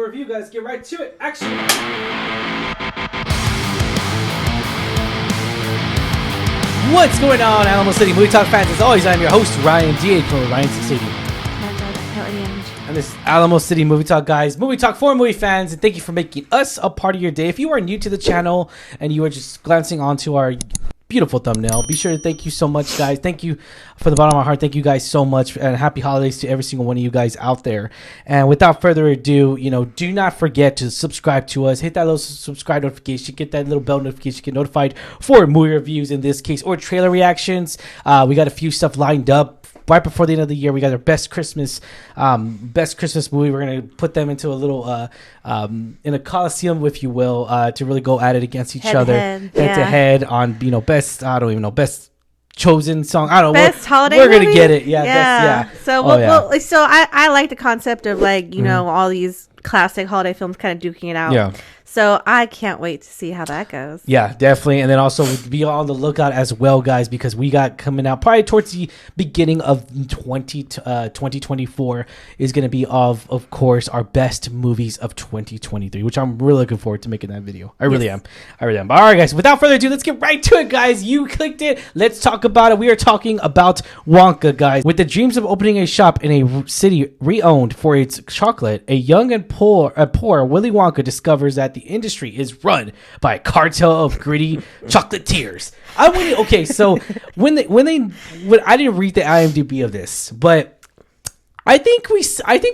movie review, guys. Get right to it. Action. What's going on, Alamo City Movie Talk fans? As always, I'm your host, Ryan D. from Ryan City. And this is Alamo City Movie Talk, guys. Movie Talk for movie fans, and thank you for making us a part of your day. If you are new to the channel and you are just glancing onto our beautiful thumbnail, be sure to thank you so much, guys. Thank you for the bottom of my heart. Thank you guys so much, and happy holidays to every single one of you guys out there. And without further ado, do not forget to subscribe to us. Hit that little subscribe notification, get that little bell notification, get notified for movie reviews in this case, or trailer reactions. We got a few stuff lined up right before the end of the year. We got our best Christmas movie. We're gonna put them into a little in a coliseum, if you will, to really go at it against each other, head to head on best. I don't even know, best chosen song. I don't know. Best holiday. We're movie? Gonna get it. Yeah. So I like the concept of all these classic holiday films kind of duking it out. Yeah. So I can't wait to see how that goes. Yeah, definitely. And then also be on the lookout as well, guys, because we got coming out probably towards the beginning of 2024 is going to be of course, our best movies of 2023, which I'm really looking forward to making that video. I really am. But all right, guys, without further ado, let's get right to it, guys. You clicked it. Let's talk about it. We are talking about Wonka, guys. With the dreams of opening a shop in a city re-owned for its chocolate, a young and poor Willy Wonka discovers that the industry is run by a cartel of greedy chocolatiers. I didn't read the IMDb of this, but I think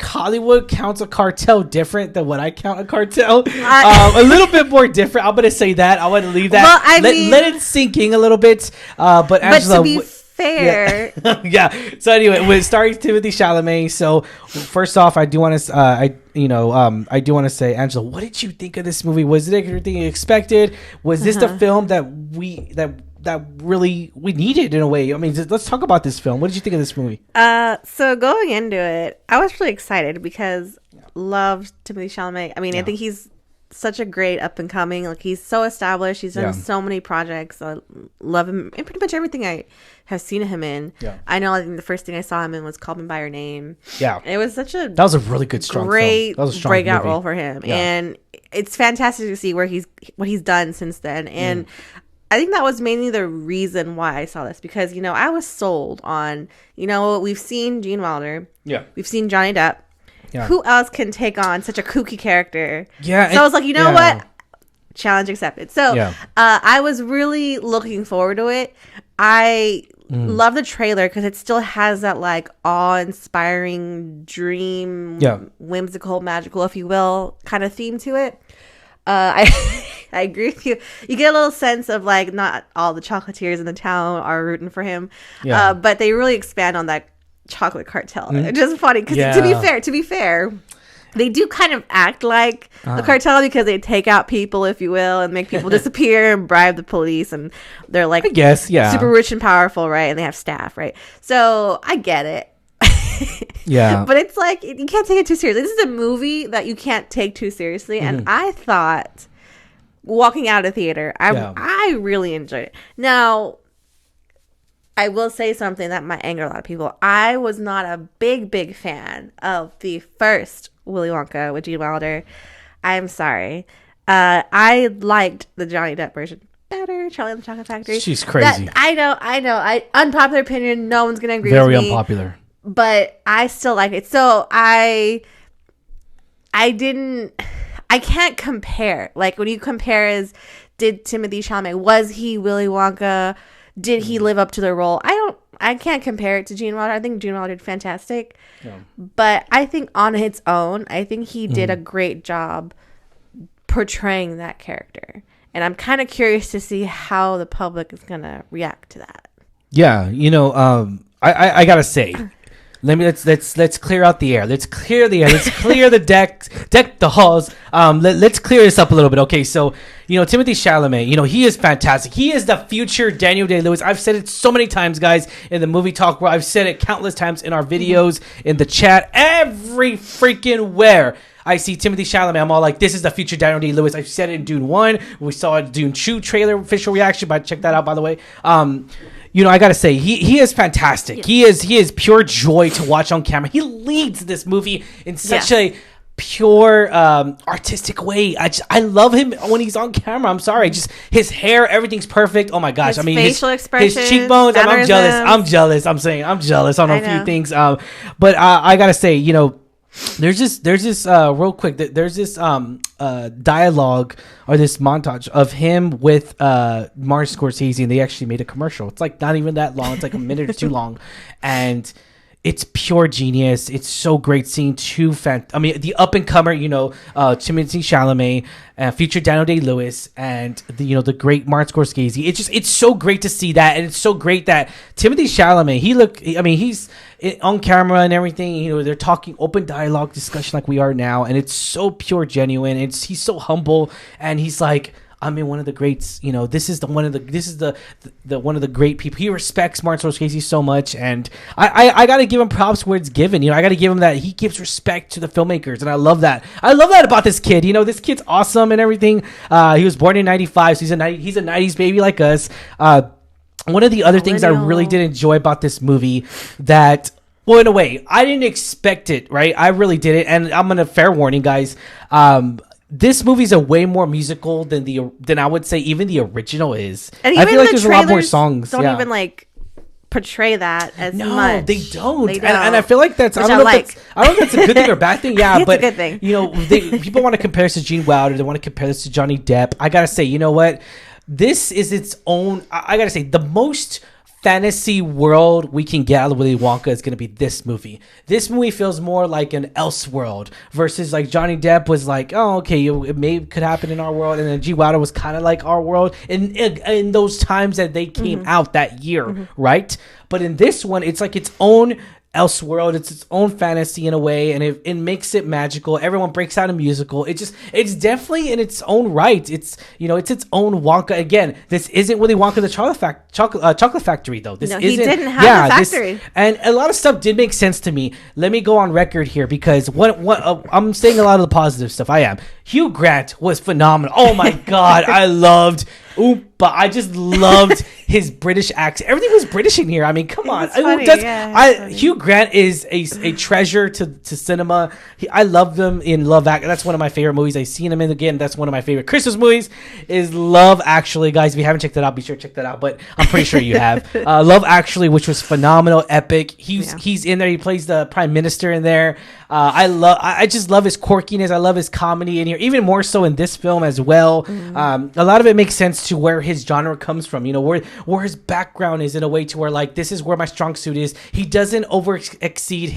Hollywood counts a cartel different than what I count a cartel. A little bit more different. I'm gonna say that. I want to leave that. Well, let it sink in a little bit. But Angela, to be fair, yeah. So anyway, with starring Timothée Chalamet. So first off, I do want to say, Angela, what did you think of this movie? Was it everything you expected? Was this the film that we really needed in a way? I mean, let's talk about this film. What did you think of this movie? So going into it, I was really excited because loved Timothée Chalamet. I mean, I think he's such a great up and coming. Like, he's so established. He's done so many projects. I love him in pretty much everything I have seen him in. Yeah. I think the first thing I saw him in was Colman by Your Name. Yeah. It was that was a really good, great breakout role for him. Yeah. And it's fantastic to see what he's done since then. And I think that was mainly the reason why I saw this, because, I was sold on, we've seen Gene Wilder. Yeah. We've seen Johnny Depp. Yeah. Who else can take on such a kooky character? Yeah. So I was like, what? Challenge accepted. So I was really looking forward to it. I love the trailer because it still has that awe-inspiring dream, whimsical, magical, if you will, kind of theme to it. I agree with you. You get a little sense of not all the chocolatiers in the town are rooting for him. Yeah. But they really expand on that chocolate cartel. It's just funny because to be fair, they do kind of act like the cartel because they take out people, if you will, and make people disappear and bribe the police, and they're super rich and powerful, right? And they have staff, right? So I get it. Yeah, but it's you can't take it too seriously. This is a movie that you can't take too seriously, and I thought walking out of the theater, I really enjoyed it. Now, I will say something that might anger a lot of people. I was not a big fan of the first Willy Wonka with Gene Wilder. I'm sorry. I liked the Johnny Depp version better. Charlie and the Chocolate Factory. She's crazy. I know. Unpopular opinion. No one's gonna agree with me. Very unpopular. But I still like it. So I can't compare. When you compare, did Timothée Chalamet, was he Willy Wonka? Did he live up to the role? I can't compare it to Gene Wilder. I think Gene Wilder did fantastic. Yeah. But I think on its own, I think he did a great job portraying that character. And I'm kind of curious to see how the public is going to react to that. Yeah, I got to say, let's clear out the air. Let's clear the air. Let's clear the deck the halls. Let's clear this up a little bit. Okay, so Timothée Chalamet, he is fantastic. He is the future Daniel Day-Lewis. I've said it so many times, guys, in the movie talk where I've said it countless times in our videos, in the chat, every freaking where I see Timothée Chalamet, I'm all like, this is the future Daniel Day-Lewis. I've said it in Dune 1. We saw a Dune 2 trailer official reaction, but check that out, by the way. I gotta say, he is fantastic. Yeah. He is pure joy to watch on camera. He leads this movie in such a pure artistic way. I love him when he's on camera. I'm sorry, just his hair, everything's perfect. Oh my gosh, his facial expression, his cheekbones. I'm jealous. I'm saying I'm jealous on a few things. But I gotta say, there's this real quick. There's this dialogue or this montage of him with Martin Scorsese, and they actually made a commercial. It's like not even that long. It's like a minute or two long, and it's pure genius. It's so great seeing the up and comer, Timothée Chalamet, future Daniel Day-Lewis, and the great Martin Scorsese. It's so great to see that, and it's so great that Timothée Chalamet. He's on camera and everything. They're talking open dialogue discussion like we are now, and it's so pure, genuine. He's so humble, and he's like, I'm in one of the greats. This is one of the great people. He respects Martin Scorsese so much, and I got to give him props where it's given. I got to give him that. He gives respect to the filmmakers, and I love that. I love that about this kid. This kid's awesome and everything. He was born in '95, so he's a '90s baby like us. One of the other things I really did enjoy about this movie that, well, in a way, I didn't expect it, right? I really didn't, and I'm gonna fair warning, guys. This movie's a way more musical than I would say even the original is. And I feel like there's a lot more songs. Don't even portray that as much. No, they don't. And I feel like that's I don't know if that's a good thing or a bad thing. Yeah, but it's a good thing. People want to compare this to Gene Wilder. They want to compare this to Johnny Depp. I gotta say, you know what? This is its own. I gotta say, the most fantasy world we can get out of Willy Wonka is going to be this movie. This movie feels more like an Elseworld versus like Johnny Depp was like, oh, okay, it could happen in our world, and then G. Wilder was kind of like our world in those times that they came out that year, right? But in this one, it's like its own Elseworld. It's its own fantasy in a way, and it makes it magical. Everyone breaks out a musical. It's definitely in its own right. It's its own Wonka. Again, this isn't Willy Wonka the Chocolate Factory though. He didn't have the factory. And a lot of stuff did make sense to me. Let me go on record here because I'm saying a lot of the positive stuff. I am. Hugh Grant was phenomenal. Oh my god, but I just loved his British accent. Everything was British in here. I mean, come on. Hugh Grant is a treasure to cinema. I love them in Love Actually. That's one of my favorite movies. I've seen him in again. That's one of my favorite Christmas movies is Love Actually. Guys, if you haven't checked that out, be sure to check that out. But I'm pretty sure you have. Love Actually, which was phenomenal, epic. He's in there. He plays the Prime Minister in there. I just love his quirkiness. I love his comedy in here, even more so in this film as well. A lot of it makes sense to where his genre comes from, where his background is in a way to where like this is where my strong suit is. He doesn't overexceed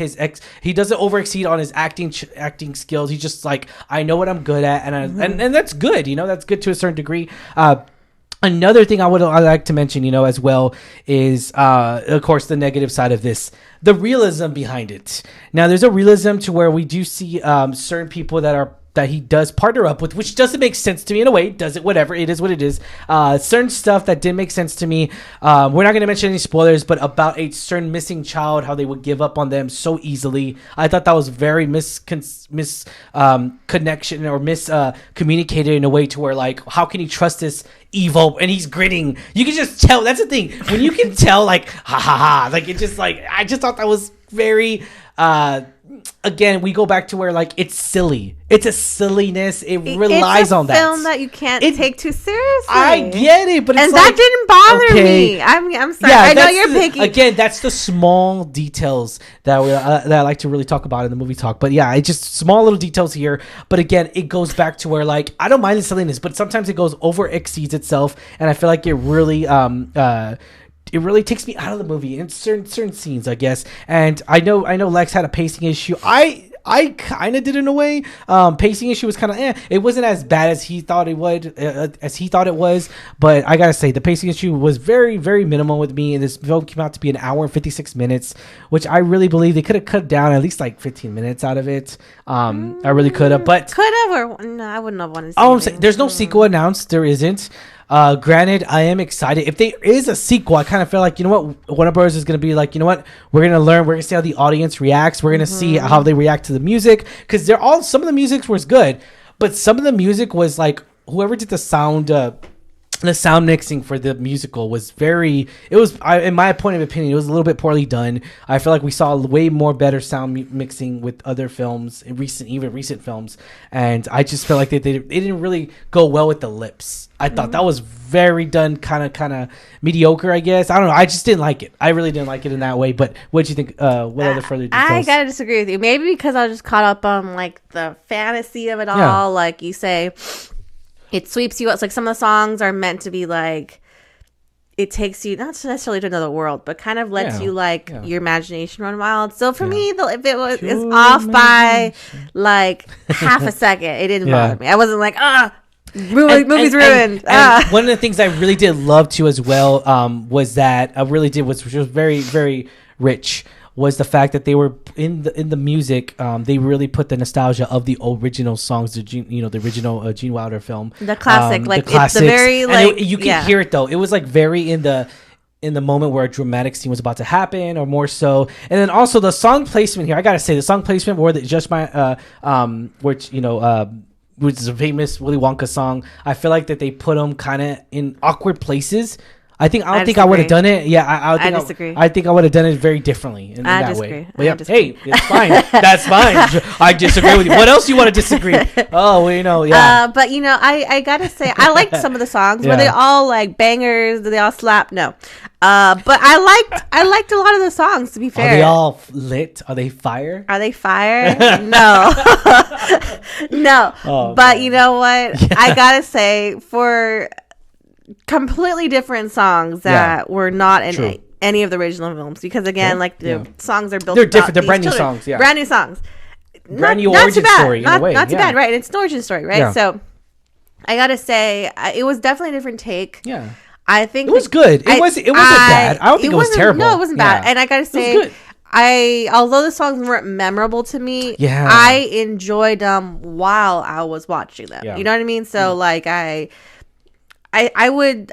on his acting skills. He's just like, I know what I'm good at, and that's good. That's good to a certain degree. Another thing I like to mention, as well, is of course the negative side of this, the realism behind it. Now, there's a realism to where we do see certain people that he does partner up with, which doesn't make sense to me in a way. Does it? Whatever. It is what it is. Certain stuff that didn't make sense to me. We're not going to mention any spoilers, but about a certain missing child, how they would give up on them so easily. I thought that was very connection or communicated in a way to where like, how can he trust this evil? And he's grinning. You can just tell. That's the thing. When you can tell, like, ha ha ha. Like, it just like, I just thought that was very, again, we go back to where like it's silly. It's a silliness. It relies on that. It's a film that you can't take too seriously. I get it, but that didn't bother me. I'm sorry. Yeah, I know you're picky. Again, that's the small details that I like to really talk about in the movie talk. But yeah, it's just small little details here. But again, it goes back to where like I don't mind the silliness, but sometimes it exceeds itself, and I feel like it really it really takes me out of the movie in certain scenes, I guess. And I know Lex had a pacing issue. I kind of did in a way. Pacing issue was kind of It wasn't as bad as he thought it was. But I gotta say, the pacing issue was very, very minimal with me. And this film came out to be an hour and 56 minutes, which I really believe they could have cut down at least like 15 minutes out of it. I really could have, but no, I wouldn't have wanted to see it. There's no sequel announced. There isn't. Granted, I am excited. If there is a sequel, I kind of feel like, Warner Bros. Is going to be like, we're going to learn. We're going to see how the audience reacts. We're going to see how they react to the music. Because some of the music was good, but some of the music was like, whoever did the sound, the sound mixing for the musical was in my point of opinion, it was a little bit poorly done. I feel like we saw way more better sound mixing with other films, recent films, and I just felt like it didn't really go well with the lips. I thought that was very done, kind of mediocre, I guess. I don't know. I just didn't like it. I really didn't like it in that way. But what do you think? What other further details? I gotta disagree with you. Maybe because I was just caught up on like the fantasy of it all. Like you say, it sweeps you up. It's like some of the songs are meant to be like, it takes you not necessarily to another world, but kind of lets you like your imagination run wild. So for me, if it's off by like half a second, it didn't bother me. I wasn't like, movie's ruined. And one of the things I really did love too as well was which was very, very rich, was the fact that they were in the music. They really put the nostalgia of the original songs, the original Gene Wilder film, the classic, it's the very like you can hear it though. It was like very in the moment where a dramatic scene was about to happen, or more so. And then also the song placement here. I gotta say the song placement, which is a famous Willy Wonka song. I feel like that they put them kind of in awkward places. I don't think I would have done it. Yeah, I disagree. I think I would have done it very differently in that way. But yeah, hey, it's fine. That's fine. I disagree with you. What else do you want to disagree? Oh, yeah. But I gotta say, I liked some of the songs. Were they all like bangers? Did they all slap? No. But I liked a lot of the songs. To be fair, are they all lit? Are they fire? Are they fire? No, no. Oh, but man. You know what? Yeah. I gotta say, for completely different songs that were not in any of the original films, because again, like the songs are built. They're different. They're brand new songs. Yeah, brand new songs. Brand new origin story. Not in a way. Not too bad, right? It's an origin story, right? Yeah. So I gotta say, it was definitely a different take. Yeah. I think it was good. It wasn't bad. I don't think it was terrible. No, it wasn't bad. And I gotta say, although the songs weren't memorable to me, I enjoyed them while I was watching them. Yeah. You know what I mean? So like I would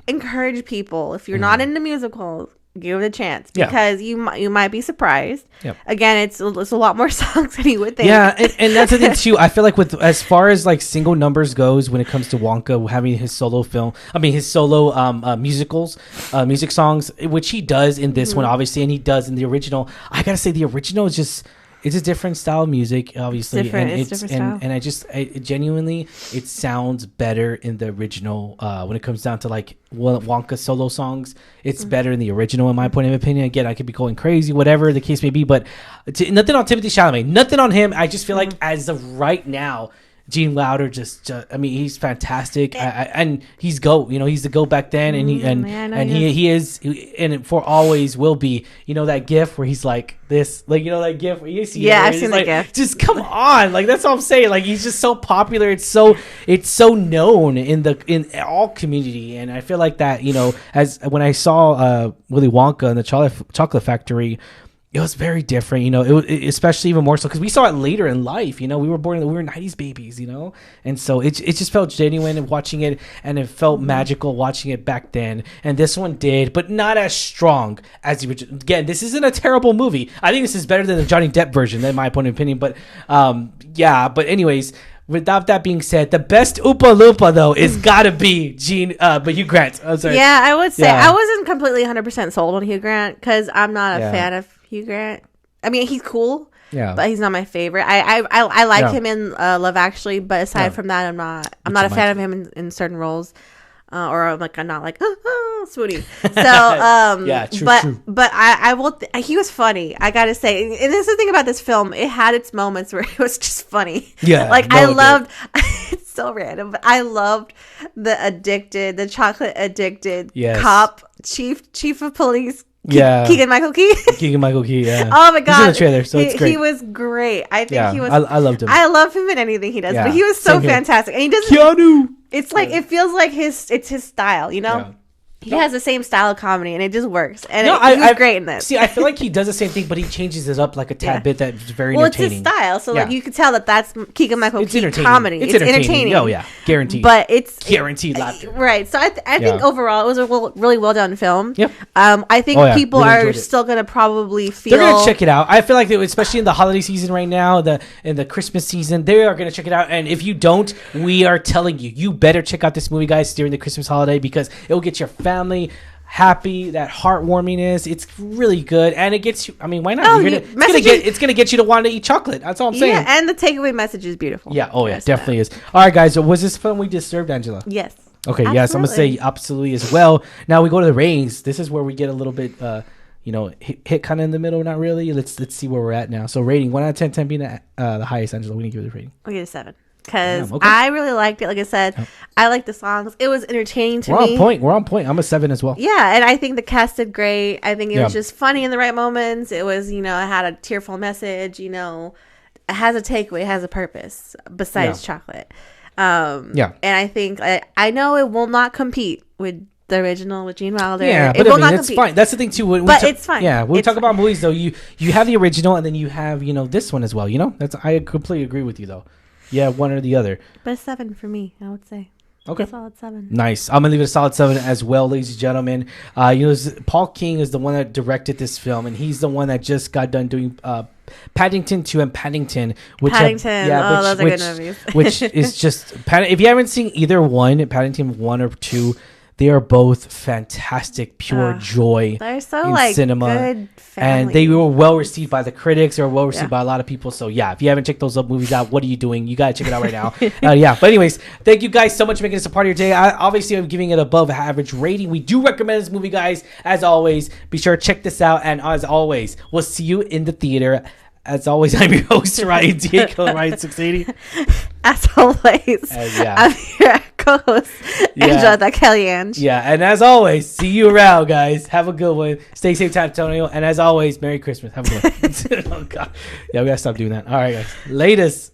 encourage people, if you're not into musicals, give it a chance, because you might be surprised. Yep. Again, it's a lot more songs than you would think. Yeah, and that's the thing too. I feel like as far as like single numbers goes, when it comes to Wonka having his solo music songs, which he does in this one, obviously, and he does in the original. I gotta say, the original is just. It's a different style of music, obviously. It's different style. And it genuinely, it sounds better in the original. When it comes down to like Wonka solo songs, it's better in the original, in my point of opinion. Again, I could be going crazy, whatever the case may be, but nothing on Timothée Chalamet, nothing on him. I just feel like as of right now, Gene Wilder he's fantastic, and he's GOAT. He's the GOAT back then, and he is, and for always will be. That GIF where he's like this, like that GIF where you see. Yeah, I've seen the GIF. Just come on, like that's all I'm saying. Like he's just so popular. It's so known in all community, and I feel like that. As when I saw Willy Wonka and the Chocolate Factory. It was very different, especially even more so because we saw it later in life. We were 90s babies, and so it just felt genuine watching it, and it felt magical watching it back then. And this one did, but not as strong as the original. Again, this isn't a terrible movie. I think this is better than the Johnny Depp version, in my point of opinion. But but anyways. Without that being said, the best Oompa Loompa though is gotta be Hugh Grant. I'm sorry. Yeah, I would say I wasn't completely 100% sold on Hugh Grant because I'm not a fan of Hugh Grant. I mean, he's cool, but he's not my favorite. I like him in Love Actually, but aside from that, I'm not a fan of him in certain roles. Or I'm not like Swooty. So true. But I will. He was funny. I gotta say, and this is the thing about this film. It had its moments where it was just funny. Yeah, I loved. It's so random, but I loved the chocolate addicted cop chief of police. Keegan-Michael Key. Keegan-Michael Key, yeah. Oh my god, he's in the trailer, so it's great. He was great. I think he was. I loved him. I love him in anything he does, but he was so fantastic, and he doesn't. Keanu. It's like it feels like it's his style, Yeah. He has the same style of comedy, and it just works. And he was great in this. See, I feel like he does the same thing, but he changes it up like a tad bit that's very entertaining. It's his style, so like you could tell that's Keegan-Michael Key comedy. It's entertaining. Oh yeah, guaranteed. But it's guaranteed laughter. Right. So I think overall it was a really well done film. Yep. I think people are still gonna probably feel they're gonna check it out. I feel like especially in the holiday season right now, in the Christmas season, they are gonna check it out. And if you don't, we are telling you better check out this movie, guys, during the Christmas holiday because it will get your family happy. That heartwarmingness, it's really good, and it gets you. I mean, why not? It's gonna get you to want to eat chocolate. That's all I'm saying. Yeah, and the takeaway message is beautiful. Yeah. Oh yeah, definitely is. All right, guys. So was this fun? We disturbed, Angela? Yes. Okay. Absolutely. Yes, I'm gonna say absolutely as well. Now we go to the ratings. This is where we get a little bit, hit kind of in the middle. Not really. Let's see where we're at now. So rating 1 out of 10, 10 being the highest. Angela, we need to give it a rating. I'll give it a 7. Because I really liked it. Like I said, I liked the songs. It was entertaining to me. We're on point. I'm a 7 as well. Yeah, and I think the cast did great. I think it was just funny in the right moments. It was, it had a tearful message. It has a takeaway. It has a purpose besides chocolate. And I think I know it will not compete with the original with Gene Wilder. Yeah, but it's fine. That's the thing too. It's fine. Yeah, when we talk about movies though, you have the original and then you have this one as well. I completely agree with you though. Yeah, one or the other. But a 7 for me, I would say. Okay. A solid 7. Nice. I'm going to leave it a solid 7 as well, ladies and gentlemen. Paul King is the one that directed this film, and he's the one that just got done doing Paddington 2 and Paddington. Those are good movies. Which is just... If you haven't seen either one, Paddington 1 or 2... They are both fantastic, pure joy. They're so in cinema, good family. And they were well received by the critics. They were well received by a lot of people. So if you haven't checked those movies out, what are you doing? You gotta check it out right now. But anyways, thank you guys so much for making this a part of your day. Obviously, I'm giving it above average rating. We do recommend this movie, guys. As always, be sure to check this out. And as always, we'll see you in the theater. As always, I'm your host, Ryan Diego, Ryan 680. As always, I'm your co-host, Angela Kellyanne. Yeah, and as always, see you around, guys. Have a good one. Stay safe, Antonio. And as always, Merry Christmas. Have a good one. Oh, God. Yeah, we got to stop doing that. All right, guys. Latest.